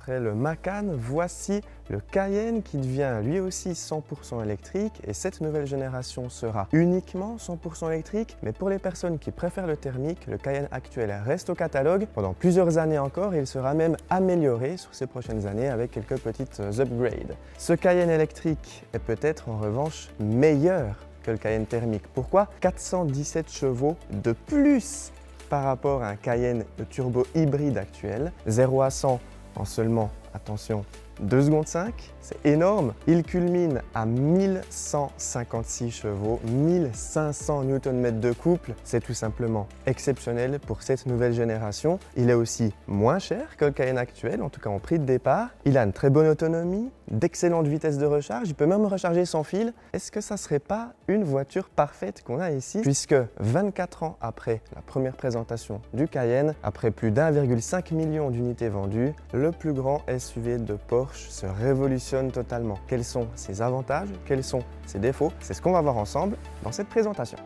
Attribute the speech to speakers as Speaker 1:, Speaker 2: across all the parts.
Speaker 1: Après le Macan, voici le Cayenne qui devient lui aussi 100% électrique et cette nouvelle génération sera uniquement 100% électrique, mais pour les personnes qui préfèrent le thermique, le Cayenne actuel reste au catalogue pendant plusieurs années encore et il sera même amélioré sur ces prochaines années avec quelques petites upgrades. Ce Cayenne électrique est peut-être en revanche meilleur que le Cayenne thermique. Pourquoi? 417 chevaux de plus par rapport à un Cayenne turbo hybride actuel, 0 à 100 en seulement, attention, 2 secondes 5, c'est énorme. Il culmine à 1156 chevaux, 1500 Nm de couple. C'est tout simplement exceptionnel pour cette nouvelle génération. Il est aussi moins cher que le Cayenne actuel, en tout cas en prix de départ. Il a une très bonne autonomie, d'excellentes vitesses de recharge. Il peut même recharger sans fil. Est-ce que ça ne serait pas une voiture parfaite qu'on a ici? Puisque 24 ans après la première présentation du Cayenne, après plus d'1,5 million d'unités vendues, le plus grand SUV de Porsche se révolutionne totalement. Quels sont ses avantages? Quels sont ses défauts? C'est ce qu'on va voir ensemble dans cette présentation.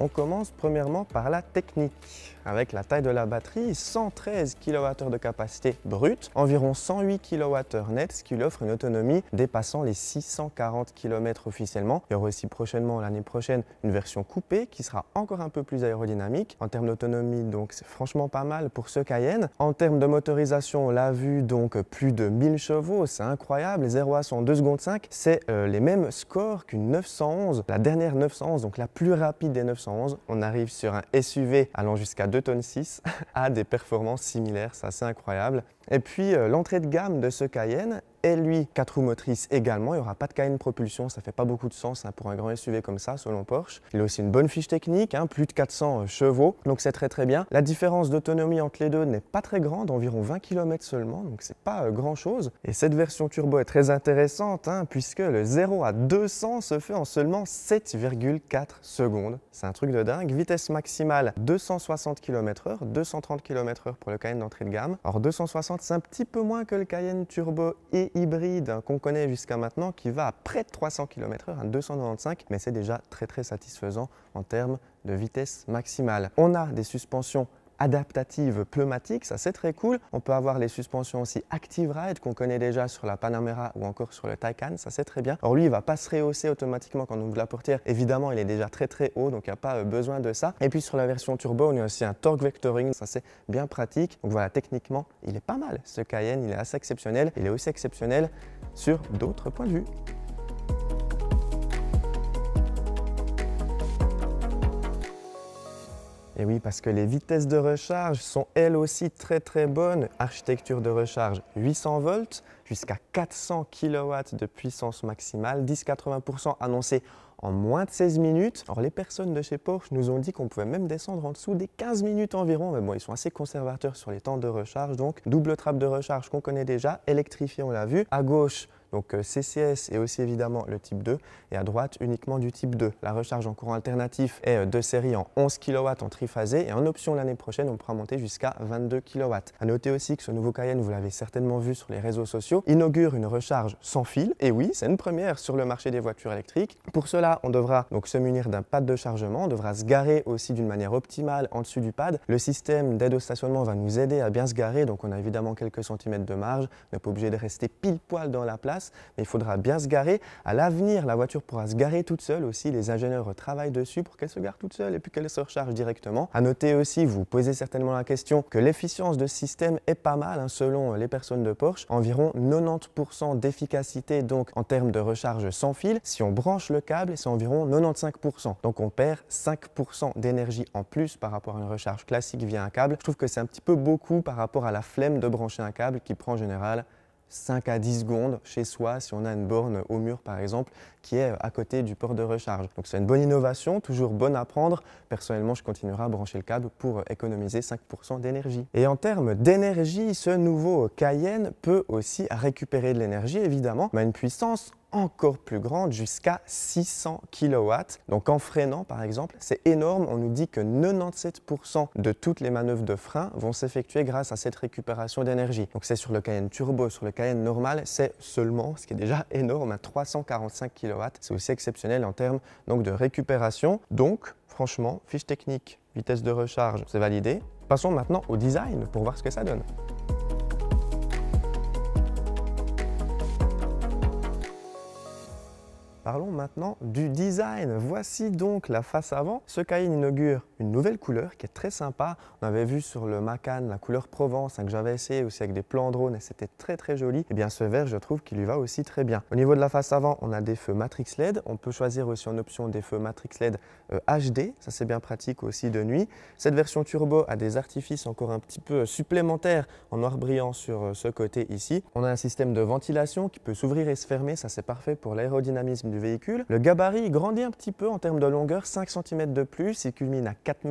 Speaker 1: On commence premièrement par la technique. Avec la taille de la batterie, 113 kWh de capacité brute, environ 108 kWh net, ce qui lui offre une autonomie dépassant les 640 km officiellement. Il y aura aussi prochainement, l'année prochaine, une version coupée qui sera encore un peu plus aérodynamique. En termes d'autonomie, donc c'est franchement pas mal pour ce Cayenne. En termes de motorisation, on l'a vu, donc plus de 1000 chevaux, c'est incroyable. Les 0 à 100 en 2 secondes 5, c'est les mêmes scores qu'une 911. La dernière 911, donc la plus rapide des 911, on arrive sur un SUV allant jusqu'à 2,6 tonnes à des performances similaires, c'est assez incroyable. Et puis l'entrée de gamme de ce Cayenne est lui 4 roues motrices également. Il n'y aura pas de Cayenne propulsion, ça fait pas beaucoup de sens pour un grand SUV comme ça selon Porsche. Il a aussi une bonne fiche technique, plus de 400 chevaux, donc c'est très bien. La différence d'autonomie entre les deux n'est pas très grande, environ 20 km seulement, donc c'est pas grand chose. Et cette version turbo est très intéressante puisque le 0 à 200 se fait en seulement 7,4 secondes. C'est un truc de dingue. Vitesse maximale 260 km/h, 230 km/h pour le Cayenne d'entrée de gamme. Alors 260, c'est un petit peu moins que le Cayenne turbo et hybride qu'on connaît jusqu'à maintenant qui va à près de 300 km/h, 295, mais c'est déjà très satisfaisant en termes de vitesse maximale. On a des suspensions adaptative pneumatique, ça c'est très cool. On peut avoir les suspensions aussi Active Ride qu'on connaît déjà sur la Panamera ou encore sur le Taycan, ça c'est très bien. Alors lui il va pas se rehausser automatiquement quand on ouvre la portière, évidemment il est déjà très haut donc il n'y a pas besoin de ça. Et puis sur la version turbo on a aussi un torque vectoring, ça c'est bien pratique. Donc voilà, techniquement il est pas mal ce Cayenne, il est assez exceptionnel. Il est aussi exceptionnel sur d'autres points de vue. Et oui, parce que les vitesses de recharge sont elles aussi très bonnes. Architecture de recharge 800 volts jusqu'à 400 kW de puissance maximale, 10-80% annoncé en moins de 16 minutes. Alors les personnes de chez Porsche nous ont dit qu'on pouvait même descendre en dessous des 15 minutes environ, mais bon, ils sont assez conservateurs sur les temps de recharge. Donc double trappe de recharge qu'on connaît déjà, électrifié on l'a vu. À gauche, donc CCS et aussi évidemment le type 2 et à droite uniquement du type 2. La recharge en courant alternatif est de série en 11 kW en triphasé et en option l'année prochaine on pourra monter jusqu'à 22 kW. À noter aussi que ce nouveau Cayenne, vous l'avez certainement vu sur les réseaux sociaux, inaugure une recharge sans fil et oui c'est une première sur le marché des voitures électriques. Pour cela on devra donc se munir d'un pad de chargement, on devra se garer aussi d'une manière optimale en dessus du pad. Le système d'aide au stationnement va nous aider à bien se garer, donc on a évidemment quelques centimètres de marge, on n'est pas obligé de rester pile poil dans la place. Mais il faudra bien se garer. À l'avenir, la voiture pourra se garer toute seule aussi. Les ingénieurs travaillent dessus pour qu'elle se gare toute seule et puis qu'elle se recharge directement. À noter aussi, vous posez certainement la question, que l'efficience de ce système est pas mal selon les personnes de Porsche. Environ 90% d'efficacité donc en termes de recharge sans fil. Si on branche le câble, c'est environ 95%. Donc on perd 5% d'énergie en plus par rapport à une recharge classique via un câble. Je trouve que c'est un petit peu beaucoup par rapport à la flemme de brancher un câble qui prend en général 5 à 10 secondes chez soi si on a une borne au mur par exemple qui est à côté du port de recharge. Donc c'est une bonne innovation, toujours bonne à prendre. Personnellement, je continuerai à brancher le câble pour économiser 5% d'énergie. Et en termes d'énergie, ce nouveau Cayenne peut aussi récupérer de l'énergie évidemment, mais à une puissance encore plus grande, jusqu'à 600 kW. Donc en freinant par exemple, c'est énorme. On nous dit que 97% de toutes les manœuvres de frein vont s'effectuer grâce à cette récupération d'énergie. Donc c'est sur le Cayenne Turbo, sur le Cayenne normal, c'est seulement, ce qui est déjà énorme, à 345 kW. C'est aussi exceptionnel en termes donc, de récupération. Donc franchement, fiche technique, vitesse de recharge, c'est validé. Passons maintenant au design pour voir ce que ça donne. Parlons maintenant du design. Voici donc la face avant. Ce Cayenne inaugure une nouvelle couleur qui est très sympa. On avait vu sur le Macan la couleur Provence que j'avais essayé aussi avec des plans drone et c'était très joli. Et bien ce vert, je trouve qu'il lui va aussi très bien. Au niveau de la face avant, on a des feux Matrix LED. On peut choisir aussi en option des feux Matrix LED HD. Ça c'est bien pratique aussi de nuit. Cette version turbo a des artifices encore un petit peu supplémentaires en noir brillant sur ce côté ici. On a un système de ventilation qui peut s'ouvrir et se fermer. Ça c'est parfait pour l'aérodynamisme du véhicule. Le gabarit grandit un petit peu en termes de longueur, 5 cm de plus, il culmine à 4,98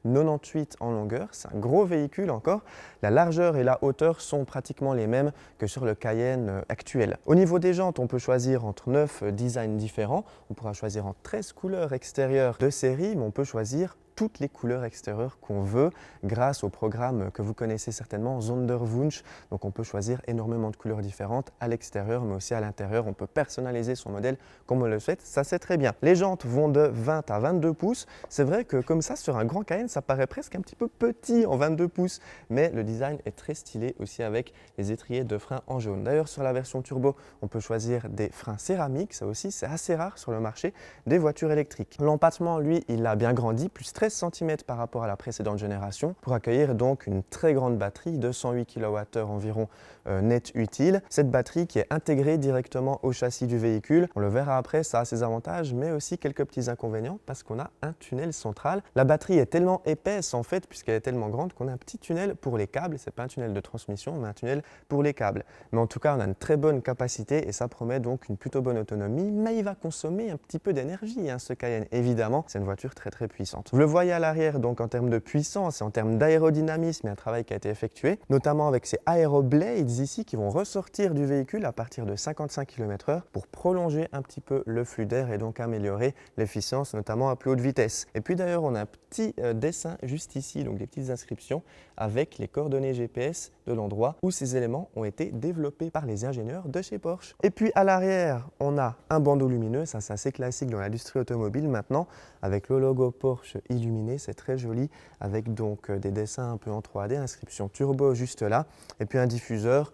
Speaker 1: m en longueur, c'est un gros véhicule encore. La largeur et la hauteur sont pratiquement les mêmes que sur le Cayenne actuel. Au niveau des jantes, on peut choisir entre 9 designs différents, on pourra choisir en 13 couleurs extérieures de série, mais on peut choisir toutes les couleurs extérieures qu'on veut grâce au programme que vous connaissez certainement, Sonderwunsch. Donc on peut choisir énormément de couleurs différentes à l'extérieur mais aussi à l'intérieur. On peut personnaliser son modèle comme on le souhaite, ça c'est très bien. Les jantes vont de 20 à 22 pouces. C'est vrai que comme ça sur un grand Cayenne, ça paraît presque un petit peu petit en 22 pouces. Mais le design est très stylé aussi avec les étriers de frein en jaune. D'ailleurs sur la version turbo, on peut choisir des freins céramiques. Ça aussi c'est assez rare sur le marché des voitures électriques. L'empattement lui, il a bien grandi, plus 13 cm par rapport à la précédente génération pour accueillir donc une très grande batterie de 108 kWh environ net utile. Cette batterie qui est intégrée directement au châssis du véhicule. On le verra après, ça a ses avantages mais aussi quelques petits inconvénients parce qu'on a un tunnel central. La batterie est tellement épaisse en fait puisqu'elle est tellement grande qu'on a un petit tunnel pour les câbles. C'est pas un tunnel de transmission mais un tunnel pour les câbles. Mais en tout cas on a une très bonne capacité et ça promet donc une plutôt bonne autonomie mais il va consommer un petit peu d'énergie ce Cayenne. Évidemment c'est une voiture très puissante. Vous le voyez à l'arrière donc en termes de puissance et en termes d'aérodynamisme, il y a un travail qui a été effectué, notamment avec ces aéroblades ici qui vont ressortir du véhicule à partir de 55 km/h pour prolonger un petit peu le flux d'air et donc améliorer l'efficience, notamment à plus haute vitesse. Et puis d'ailleurs, on a un petit dessin juste ici, donc des petites inscriptions avec les coordonnées GPS de l'endroit où ces éléments ont été développés par les ingénieurs de chez Porsche. Et puis à l'arrière, on a un bandeau lumineux, ça c'est assez classique dans l'industrie automobile maintenant, avec le logo Porsche illuminé, c'est très joli, avec donc des dessins un peu en 3D, inscription turbo juste là, et puis un diffuseur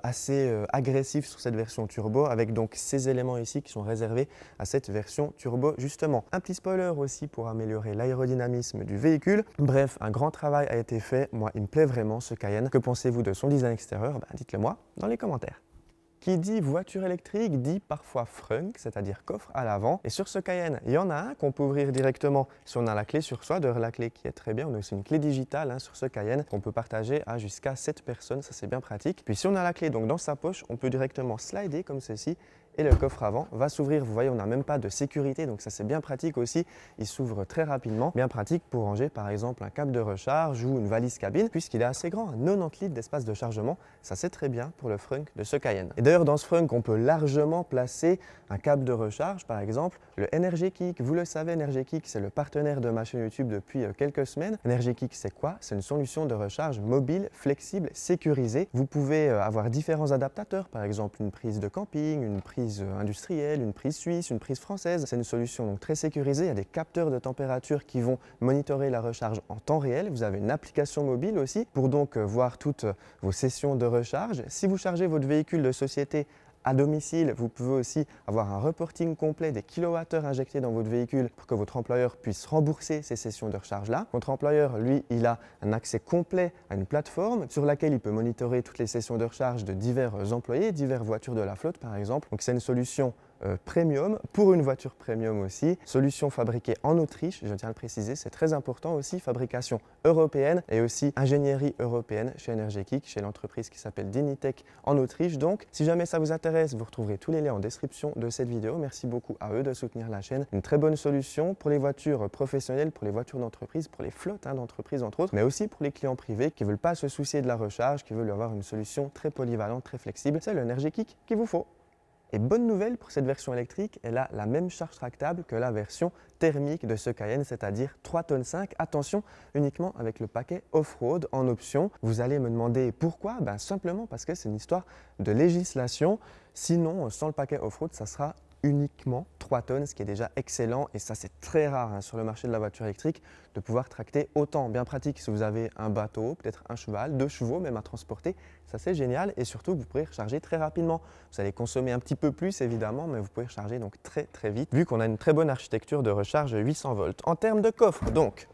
Speaker 1: assez agressif sur cette version turbo avec donc ces éléments ici qui sont réservés à cette version turbo justement. Un petit spoiler aussi pour améliorer l'aérodynamisme du véhicule. Bref, un grand travail a été fait. Moi, il me plaît vraiment ce Cayenne. Que pensez-vous de son design extérieur? Dites-le moi dans les commentaires. Qui dit voiture électrique dit parfois frunk, c'est-à-dire coffre à l'avant. Et sur ce Cayenne, il y en a un qu'on peut ouvrir directement si on a la clé sur soi. D'ailleurs, la clé qui est très bien. On a aussi une clé digitale sur ce Cayenne qu'on peut partager à jusqu'à 7 personnes. Ça, c'est bien pratique. Puis si on a la clé donc dans sa poche, on peut directement slider comme ceci. Et le coffre avant va s'ouvrir. Vous voyez, on n'a même pas de sécurité, donc ça c'est bien pratique aussi. Il s'ouvre très rapidement, bien pratique pour ranger par exemple un câble de recharge ou une valise cabine, puisqu'il est assez grand, 90 litres d'espace de chargement. Ça c'est très bien pour le frunk de ce Cayenne. Et d'ailleurs dans ce frunk, on peut largement placer un câble de recharge, par exemple le Energekick. Vous le savez, Energekick c'est le partenaire de ma chaîne YouTube depuis quelques semaines. Energekick c'est quoi? C'est une solution de recharge mobile, flexible, sécurisée. Vous pouvez avoir différents adaptateurs, par exemple une prise de camping, une prise industrielle, une prise suisse, une prise française. C'est une solution donc très sécurisée. Il y a des capteurs de température qui vont monitorer la recharge en temps réel. Vous avez une application mobile aussi pour donc voir toutes vos sessions de recharge. Si vous chargez votre véhicule de société à domicile, vous pouvez aussi avoir un reporting complet des kilowattheures injectés dans votre véhicule pour que votre employeur puisse rembourser ces sessions de recharge-là. Votre employeur, lui, il a un accès complet à une plateforme sur laquelle il peut monitorer toutes les sessions de recharge de divers employés, diverses voitures de la flotte par exemple. Donc c'est une solution premium pour une voiture premium aussi. Solution fabriquée en Autriche, je tiens à le préciser, c'est très important aussi. Fabrication européenne et aussi ingénierie européenne chez Energekick, chez l'entreprise qui s'appelle Dinitec en Autriche. Donc, si jamais ça vous intéresse, vous retrouverez tous les liens en description de cette vidéo. Merci beaucoup à eux de soutenir la chaîne. Une très bonne solution pour les voitures professionnelles, pour les voitures d'entreprise, pour les flottes d'entreprises entre autres, mais aussi pour les clients privés qui ne veulent pas se soucier de la recharge, qui veulent avoir une solution très polyvalente, très flexible. C'est le Energekick qu'il vous faut. Et bonne nouvelle pour cette version électrique, elle a la même charge tractable que la version thermique de ce Cayenne, c'est-à-dire 3,5 tonnes. Attention, uniquement avec le paquet off-road en option. Vous allez me demander pourquoi? Ben, simplement parce que c'est une histoire de législation. Sinon, sans le paquet off-road, ça sera uniquement 3 tonnes, ce qui est déjà excellent, et ça c'est très rare sur le marché de la voiture électrique de pouvoir tracter autant. Bien pratique si vous avez un bateau, peut-être un cheval, 2 chevaux même à transporter, ça c'est génial, et surtout vous pourrez recharger très rapidement. Vous allez consommer un petit peu plus évidemment, mais vous pouvez recharger donc très vite, vu qu'on a une très bonne architecture de recharge 800 volts. En termes de coffre, donc,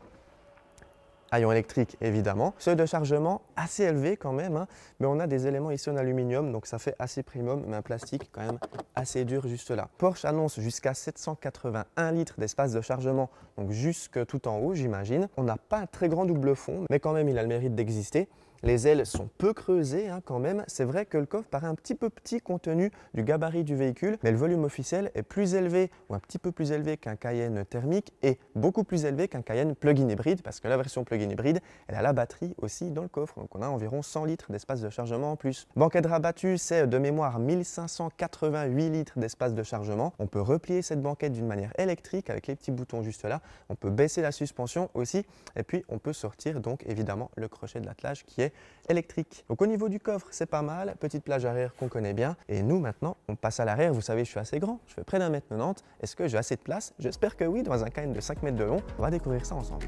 Speaker 1: haillons électriques évidemment, seuil de chargement assez élevé quand même, mais on a des éléments ici en aluminium, donc ça fait assez premium, mais un plastique quand même assez dur juste là. Porsche annonce jusqu'à 781 litres d'espace de chargement, donc jusque tout en haut j'imagine. On n'a pas un très grand double fond, mais quand même il a le mérite d'exister. Les ailes sont peu creusées quand même. C'est vrai que le coffre paraît un petit peu petit compte tenu du gabarit du véhicule, mais le volume officiel est plus élevé ou un petit peu plus élevé qu'un Cayenne thermique et beaucoup plus élevé qu'un Cayenne plug-in hybride, parce que la version plug-in hybride, elle a la batterie aussi dans le coffre. Donc on a environ 100 litres d'espace de chargement en plus. Banquette rabattue, c'est de mémoire 1588 litres d'espace de chargement. On peut replier cette banquette d'une manière électrique avec les petits boutons juste là. On peut baisser la suspension aussi et puis on peut sortir donc évidemment le crochet de l'attelage qui est électrique. Donc au niveau du coffre, c'est pas mal, petite plage arrière qu'on connaît bien. Et nous maintenant, on passe à l'arrière. Vous savez, je suis assez grand, je fais près d'1,90 m. Est-ce que j'ai assez de place? J'espère que oui, dans un Cayenne de 5 mètres de long. On va découvrir ça ensemble.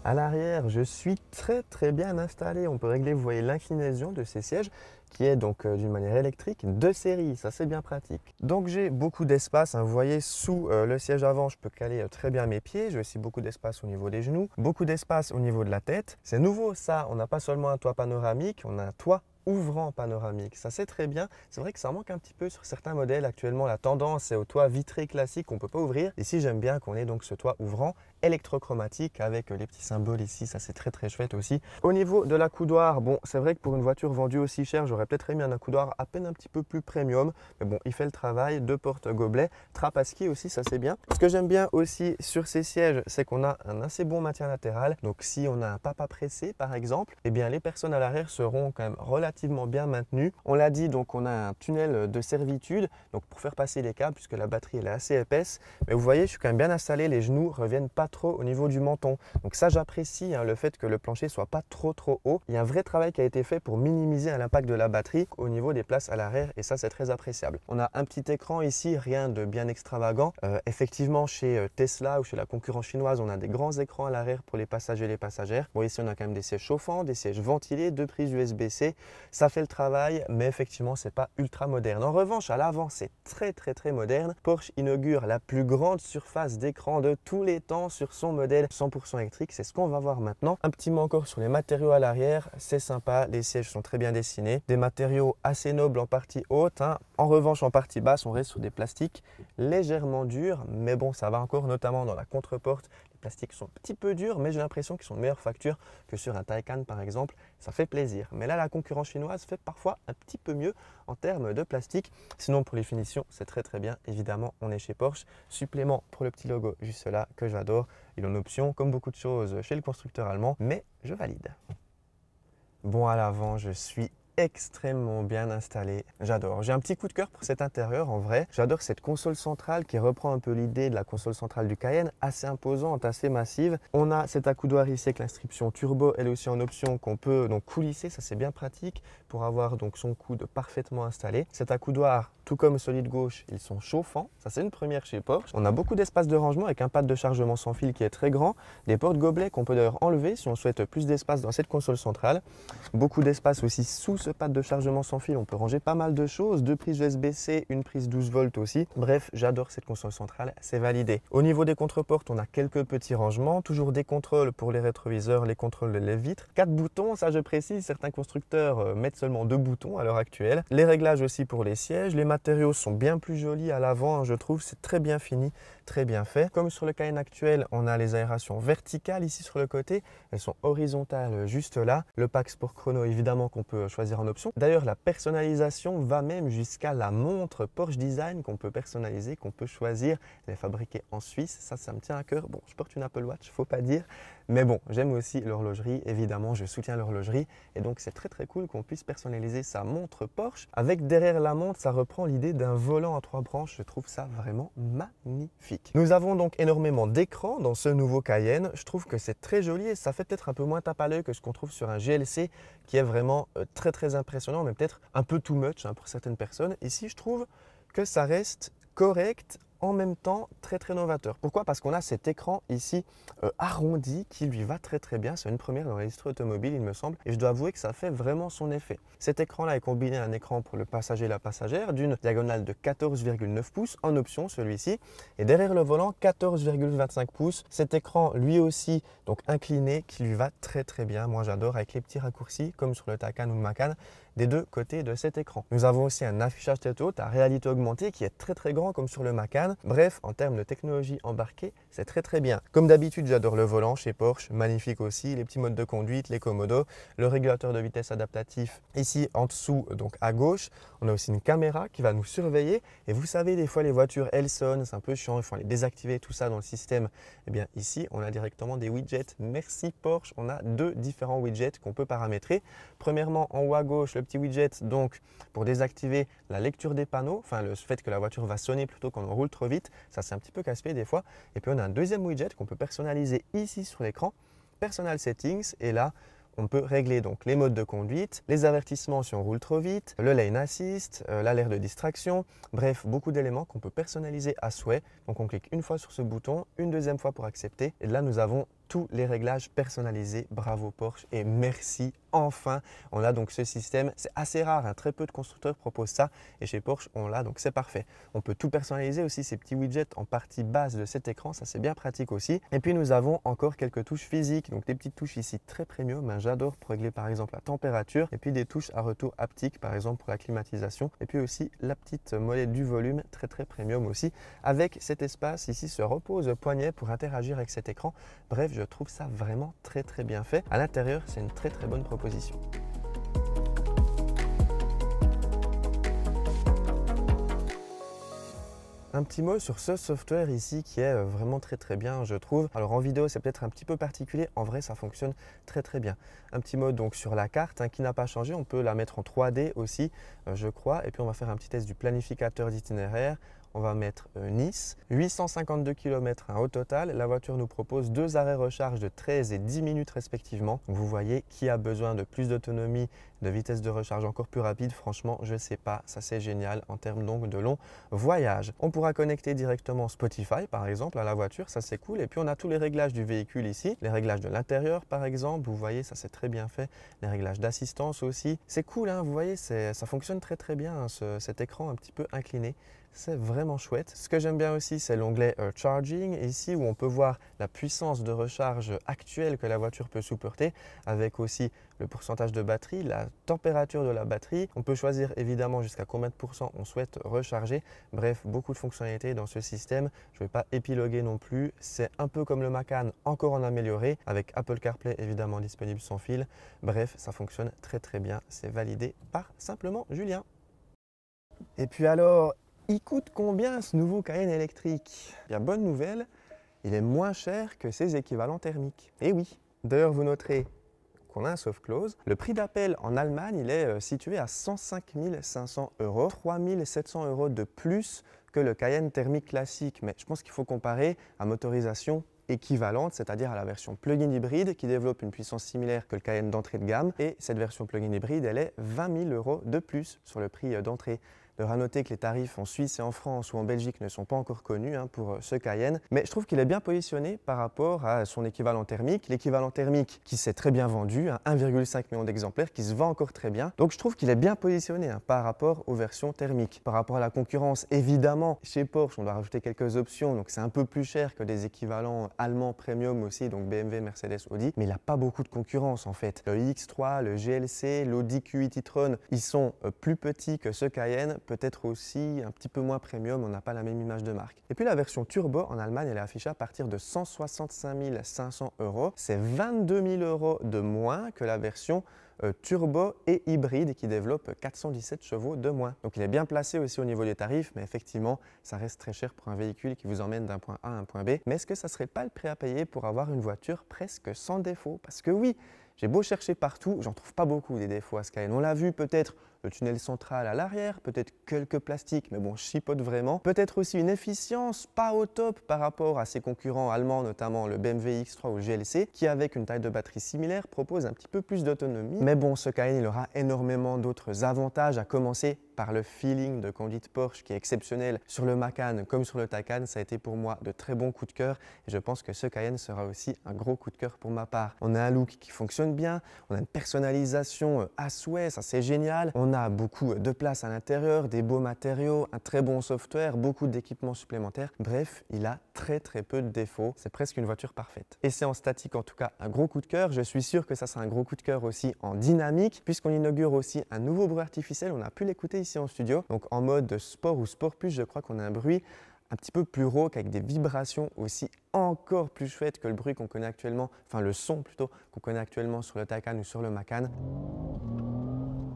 Speaker 1: À l'arrière, je suis très bien installé. On peut régler, vous voyez, l'inclinaison de ces sièges qui est donc d'une manière électrique de série. Ça, c'est bien pratique. Donc, j'ai beaucoup d'espace. Vous voyez, sous le siège avant, je peux caler très bien mes pieds. J'ai aussi beaucoup d'espace au niveau des genoux, beaucoup d'espace au niveau de la tête. C'est nouveau ça. On n'a pas seulement un toit panoramique, on a un toit ouvrant panoramique. Ça, c'est très bien. C'est vrai que ça manque un petit peu sur certains modèles. Actuellement, la tendance est au toit vitré classique qu'on ne peut pas ouvrir. Ici, j'aime bien qu'on ait donc ce toit ouvrant électrochromatique avec les petits symboles ici. Ça, c'est très chouette aussi. Au niveau de l'accoudoir, bon, c'est vrai que pour une voiture vendue aussi chère, j'aurais peut-être aimé un accoudoir à peine un petit peu plus premium. Mais bon, il fait le travail. 2 portes gobelets. Trappe à ski aussi, ça c'est bien. Ce que j'aime bien aussi sur ces sièges, c'est qu'on a un assez bon maintien latéral. Donc, si on a un papa pressé, par exemple, eh bien, les personnes à l'arrière seront quand même relativement bien maintenues. On l'a dit, donc on a un tunnel de servitude donc pour faire passer les câbles puisque la batterie elle est assez épaisse. Mais vous voyez, je suis quand même bien installé. Les genoux reviennent pas trop au niveau du menton. Donc ça, j'apprécie le fait que le plancher soit pas trop haut. Il y a un vrai travail qui a été fait pour minimiser l'impact de la batterie au niveau des places à l'arrière et ça, c'est très appréciable. On a un petit écran ici, rien de bien extravagant. Effectivement, chez Tesla ou chez la concurrence chinoise, on a des grands écrans à l'arrière pour les passagers et les passagères. Bon, ici, on a quand même des sièges chauffants, des sièges ventilés, 2 prises USB-C. Ça fait le travail, mais effectivement, c'est pas ultra moderne. En revanche, à l'avant, c'est très moderne. Porsche inaugure la plus grande surface d'écran de tous les temps sur son modèle 100% électrique. C'est ce qu'on va voir maintenant. Un petit mot encore sur les matériaux à l'arrière. C'est sympa, les sièges sont très bien dessinés. Des matériaux assez nobles en partie haute. En revanche, en partie basse, on reste sur des plastiques légèrement durs. Mais bon, ça va encore, notamment dans la contre-porte. Les plastiques sont un petit peu durs, mais j'ai l'impression qu'ils sont de meilleure facture que sur un Taycan par exemple. Ça fait plaisir. Mais là, la concurrence chinoise fait parfois un petit peu mieux en termes de plastique. Sinon, pour les finitions, c'est très bien. Évidemment, on est chez Porsche. Supplément pour le petit logo juste là que j'adore. Il est en option, comme beaucoup de choses chez le constructeur allemand, mais je valide. Bon, à l'avant, je suis extrêmement bien installé. J'adore. J'ai un petit coup de cœur pour cet intérieur en vrai. J'adore cette console centrale qui reprend un peu l'idée de la console centrale du Cayenne, assez imposante, assez massive. On a cet accoudoir ici avec l'inscription turbo, elle aussi en option qu'on peut donc coulisser, ça c'est bien pratique pour avoir donc son coude parfaitement installé. Cet accoudoir, tout comme celui de gauche, ils sont chauffants. Ça c'est une première chez Porsche. On a beaucoup d'espace de rangement avec un pad de chargement sans fil qui est très grand, des portes gobelets qu'on peut d'ailleurs enlever si on souhaite plus d'espace dans cette console centrale. Beaucoup d'espace aussi sous ce pad de chargement sans fil, on peut ranger pas mal de choses, 2 prises USB-C, une prise 12 volts aussi. Bref, j'adore cette console centrale, c'est validé. Au niveau des contreportes, on a quelques petits rangements, toujours des contrôles pour les rétroviseurs, les contrôles de lève-vitres. 4 boutons, ça je précise, certains constructeurs mettent seulement 2 boutons à l'heure actuelle. Les réglages aussi pour les sièges, les matériaux sont bien plus jolis à l'avant, je trouve, c'est très bien fini. très bien fait. Comme sur le Cayenne actuel, on a les aérations verticales ici sur le côté, elles sont horizontales juste là. Le pack Sport Chrono évidemment qu'on peut choisir en option. D'ailleurs la personnalisation va même jusqu'à la montre Porsche Design qu'on peut personnaliser, qu'on peut choisir. Elle est fabriquée en Suisse, ça me tient à cœur. Bon, je porte une Apple Watch, faut pas dire, mais bon, j'aime aussi l'horlogerie, évidemment, je soutiens l'horlogerie et donc c'est très cool qu'on puisse personnaliser sa montre Porsche. Avec derrière la montre, ça reprend l'idée d'un volant à 3 branches, je trouve ça vraiment magnifique. Nous avons donc énormément d'écrans dans ce nouveau Cayenne, je trouve que c'est très joli et ça fait peut-être un peu moins tape à l'œil que ce qu'on trouve sur un GLC qui est vraiment très impressionnant, mais peut-être un peu too much pour certaines personnes. Ici, je trouve que ça reste correct, en même temps très novateur. Pourquoi? Parce qu'on a cet écran ici arrondi qui lui va très bien. C'est une première dans l'industrie automobile, il me semble, et je dois avouer que ça fait vraiment son effet. Cet écran-là est combiné à un écran pour le passager et la passagère d'une diagonale de 14,9 pouces en option celui-ci, et derrière le volant 14,25 pouces. Cet écran lui aussi donc incliné qui lui va très bien. Moi j'adore avec les petits raccourcis comme sur le Taycan ou le Macan des deux côtés de cet écran. Nous avons aussi un affichage tête haute à réalité augmentée qui est très grand comme sur le Macan. Bref, en termes de technologie embarquée, c'est très bien. Comme d'habitude, j'adore le volant chez Porsche, magnifique aussi, les petits modes de conduite, les commodos, le régulateur de vitesse adaptatif ici en dessous, donc à gauche. On a aussi une caméra qui va nous surveiller et vous savez, des fois les voitures elles sonnent, c'est un peu chiant, il faut les désactiver, tout ça dans le système. Et bien ici, on a directement des widgets. Merci Porsche, on a deux différents widgets qu'on peut paramétrer. Premièrement, en haut à gauche, le petit widget donc pour désactiver la lecture des panneaux, enfin le fait que la voiture va sonner plutôt quand on roule trop vite, ça c'est un petit peu casse-pied des fois. Et puis on a un deuxième widget qu'on peut personnaliser ici sur l'écran, Personal Settings, et là on peut régler donc les modes de conduite, les avertissements si on roule trop vite, le lane assist, l'alerte de distraction, bref, beaucoup d'éléments qu'on peut personnaliser à souhait. Donc on clique une fois sur ce bouton, une deuxième fois pour accepter, et là nous avons tous les réglages personnalisés. Bravo Porsche et merci, enfin on a donc ce système. C'est assez rare, très peu de constructeurs proposent ça et chez Porsche on l'a, donc c'est parfait. On peut tout personnaliser aussi, ces petits widgets en partie basse de cet écran, ça c'est bien pratique aussi. Et puis nous avons encore quelques touches physiques, donc des petites touches ici très premium, j'adore pour régler par exemple la température, et puis des touches à retour haptique par exemple pour la climatisation, et puis aussi la petite molette du volume très premium aussi, avec cet espace ici, ce repose-poignet pour interagir avec cet écran. Bref, je trouve ça vraiment très bien fait. À l'intérieur, c'est une très bonne proposition. Un petit mot sur ce software ici qui est vraiment très bien, je trouve. Alors en vidéo, c'est peut-être un petit peu particulier. En vrai, ça fonctionne très bien. Un petit mot donc sur la carte qui n'a pas changé. On peut la mettre en 3D aussi, je crois. Et puis on va faire un petit test du planificateur d'itinéraire. On va mettre Nice, 852 km au total. La voiture nous propose deux arrêts recharge de 13 et 10 minutes respectivement. Vous voyez qui a besoin de plus d'autonomie, de vitesse de recharge encore plus rapide. Franchement, je ne sais pas, ça c'est génial en termes donc de long voyage. On pourra connecter directement Spotify par exemple à la voiture, ça c'est cool. Et puis on a tous les réglages du véhicule ici, les réglages de l'intérieur par exemple. Vous voyez, ça c'est très bien fait. Les réglages d'assistance aussi. C'est cool, vous voyez, ça fonctionne très bien cet écran un petit peu incliné. C'est vraiment chouette. Ce que j'aime bien aussi, c'est l'onglet Charging, ici où on peut voir la puissance de recharge actuelle que la voiture peut supporter, avec aussi le pourcentage de batterie, la température de la batterie. On peut choisir évidemment jusqu'à combien de pourcents on souhaite recharger. Bref, beaucoup de fonctionnalités dans ce système. Je ne vais pas épiloguer non plus. C'est un peu comme le Macan, encore en amélioré, avec Apple CarPlay évidemment disponible sans fil. Bref, ça fonctionne très bien. C'est validé par simplement Julien. Et puis alors, il coûte combien ce nouveau Cayenne électrique? Bien, bonne nouvelle, il est moins cher que ses équivalents thermiques. Et oui, d'ailleurs vous noterez qu'on a un soft close. Le prix d'appel en Allemagne, il est situé à 105 500 €, 3 700 € de plus que le Cayenne thermique classique. Mais je pense qu'il faut comparer à motorisation équivalente, c'est-à-dire à la version plug-in hybride qui développe une puissance similaire que le Cayenne d'entrée de gamme. Et cette version plug-in hybride, elle est 20 000 € de plus sur le prix d'entrée. De noter que les tarifs en Suisse et en France ou en Belgique ne sont pas encore connus pour ce Cayenne, mais je trouve qu'il est bien positionné par rapport à son équivalent thermique. L'équivalent thermique qui s'est très bien vendu, 1,5 million d'exemplaires, qui se vend encore très bien. Donc je trouve qu'il est bien positionné par rapport aux versions thermiques. Par rapport à la concurrence, évidemment, chez Porsche, on doit rajouter quelques options, donc c'est un peu plus cher que des équivalents allemands premium aussi, donc BMW, Mercedes, Audi, mais il n'a pas beaucoup de concurrence en fait. Le iX3, le GLC, l'Audi Q8 e-tron, ils sont plus petits que ce Cayenne. peut-être aussi un petit peu moins premium, on n'a pas la même image de marque. Et puis la version turbo en Allemagne, elle est affichée à partir de 165 500 €. C'est 22 000 € de moins que la version turbo et hybride qui développe 417 chevaux de moins. Donc il est bien placé aussi au niveau des tarifs, mais effectivement, ça reste très cher pour un véhicule qui vous emmène d'un point A à un point B. Mais est-ce que ça ne serait pas le prix à payer pour avoir une voiture presque sans défaut? Parce que oui, j'ai beau chercher partout, j'en trouve pas beaucoup des défauts à Skyline. On l'a vu, peut-être le tunnel central à l'arrière, peut-être quelques plastiques, mais bon, je chipote vraiment. Peut-être aussi une efficience pas au top par rapport à ses concurrents allemands, notamment le BMW X3 ou le GLC, qui avec une taille de batterie similaire propose un petit peu plus d'autonomie. Mais bon, ce Cayenne, il aura énormément d'autres avantages, à commencer par le feeling de conduite Porsche qui est exceptionnel sur le Macan comme sur le Taycan. Ça a été pour moi de très bons coups de cœur et je pense que ce Cayenne sera aussi un gros coup de cœur pour ma part. On a un look qui fonctionne bien, on a une personnalisation à souhait, ça c'est génial. On a beaucoup de place à l'intérieur, des beaux matériaux, un très bon software, beaucoup d'équipements supplémentaires. Bref, il a très peu de défauts. C'est presque une voiture parfaite. Et c'est en statique en tout cas un gros coup de cœur. Je suis sûr que ça sera un gros coup de cœur aussi en dynamique puisqu'on inaugure aussi un nouveau bruit artificiel. On a pu l'écouter ici en studio. Donc en mode sport ou sport plus, je crois qu'on a un bruit un petit peu plus rauque avec des vibrations aussi encore plus chouettes que le bruit qu'on connaît actuellement, enfin le son plutôt qu'on connaît actuellement sur le Taycan ou sur le Macan.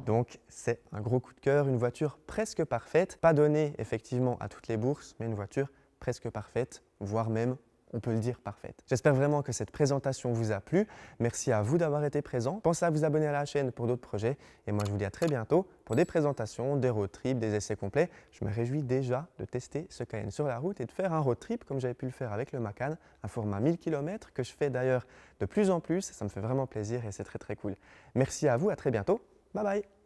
Speaker 1: Donc c'est un gros coup de cœur, une voiture presque parfaite, pas donnée effectivement à toutes les bourses, mais une voiture presque parfaite, voire même on peut le dire parfaite. J'espère vraiment que cette présentation vous a plu. Merci à vous d'avoir été présent. Pensez à vous abonner à la chaîne pour d'autres projets. Et moi, je vous dis à très bientôt pour des présentations, des road trips, des essais complets. Je me réjouis déjà de tester ce Cayenne sur la route et de faire un road trip comme j'avais pu le faire avec le Macan, un format 1000 km que je fais d'ailleurs de plus en plus. Ça me fait vraiment plaisir et c'est très cool. Merci à vous, à très bientôt. Bye bye.